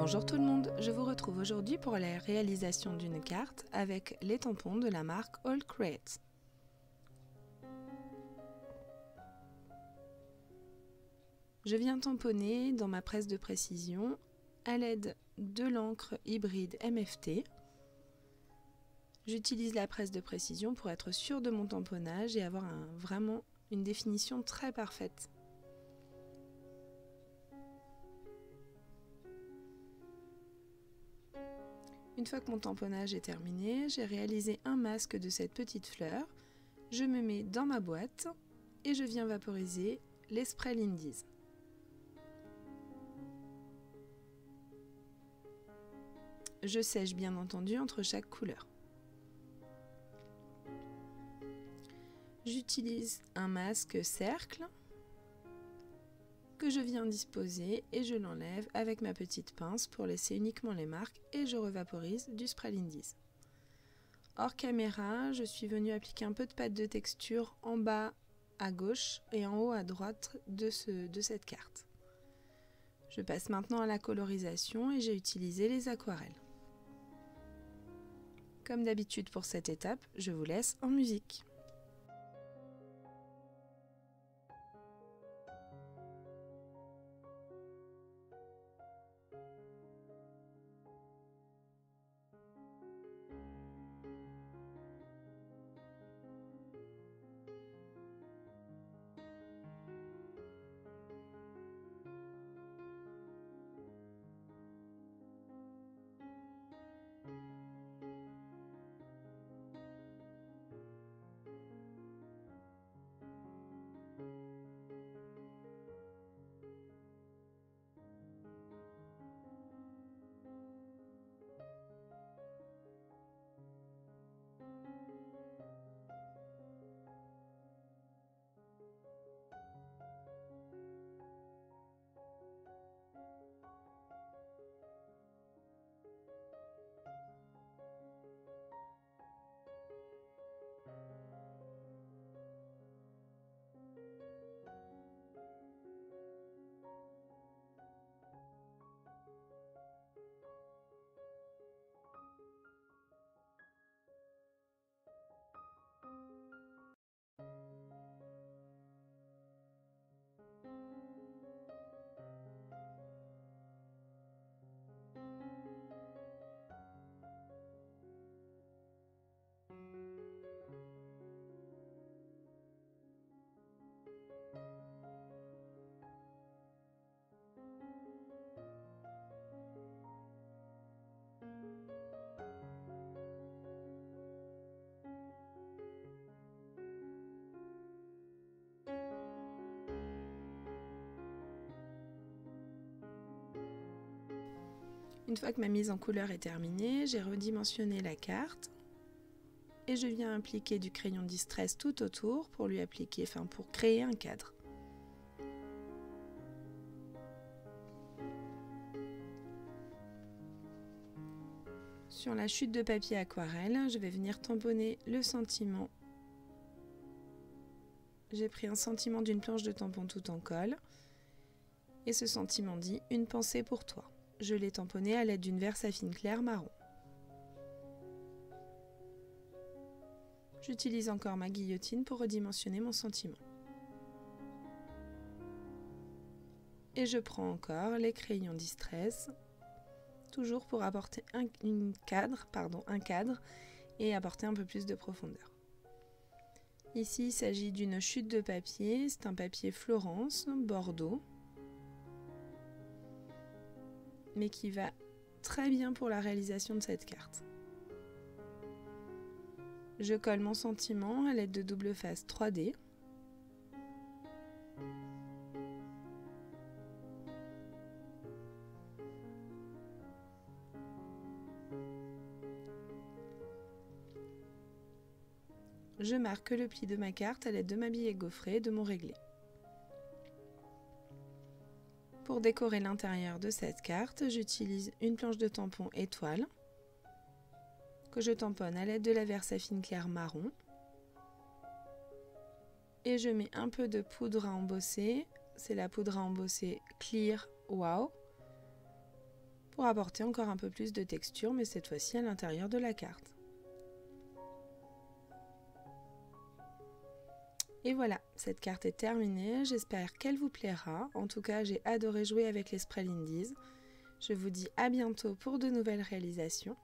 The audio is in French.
Bonjour tout le monde, je vous retrouve aujourd'hui pour la réalisation d'une carte avec les tampons de la marque All Create. Je viens tamponner dans ma presse de précision à l'aide de l'encre hybride MFT. J'utilise la presse de précision pour être sûre de mon tamponnage et avoir vraiment une définition très parfaite. Une fois que mon tamponnage est terminé, j'ai réalisé un masque de cette petite fleur. Je me mets dans ma boîte et je viens vaporiser les sprays Lindy's. Je sèche bien entendu entre chaque couleur. J'utilise un masque cercle que je viens disposer et je l'enlève avec ma petite pince pour laisser uniquement les marques et je revaporise du spray Lindy's. Hors caméra, je suis venue appliquer un peu de pâte de texture en bas à gauche et en haut à droite de cette carte. Je passe maintenant à la colorisation et j'ai utilisé les aquarelles. Comme d'habitude pour cette étape, je vous laisse en musique. Une fois que ma mise en couleur est terminée, j'ai redimensionné la carte et je viens appliquer du crayon Distress tout autour pour pour créer un cadre. Sur la chute de papier aquarelle, je vais venir tamponner le sentiment. J'ai pris un sentiment d'une planche de tampon tout en colle et ce sentiment dit « Une pensée pour toi ». Je l'ai tamponné à l'aide d'une Versafine claire marron. J'utilise encore ma guillotine pour redimensionner mon sentiment. Et je prends encore les crayons Distress, toujours pour apporter un cadre et apporter un peu plus de profondeur. Ici, il s'agit d'une chute de papier, c'est un papier Florence, Bordeaux, mais qui va très bien pour la réalisation de cette carte. Je colle mon sentiment à l'aide de double face 3D. Je marque le pli de ma carte à l'aide de ma billet gaufrée et de mon réglé. Pour décorer l'intérieur de cette carte, j'utilise une planche de tampon étoile que je tamponne à l'aide de la Versafine claire marron et je mets un peu de poudre à embosser, c'est la poudre à embosser Clear Wow pour apporter encore un peu plus de texture, mais cette fois-ci à l'intérieur de la carte. Et voilà, cette carte est terminée, j'espère qu'elle vous plaira. En tout cas, j'ai adoré jouer avec les Sprell Indies. Je vous dis à bientôt pour de nouvelles réalisations.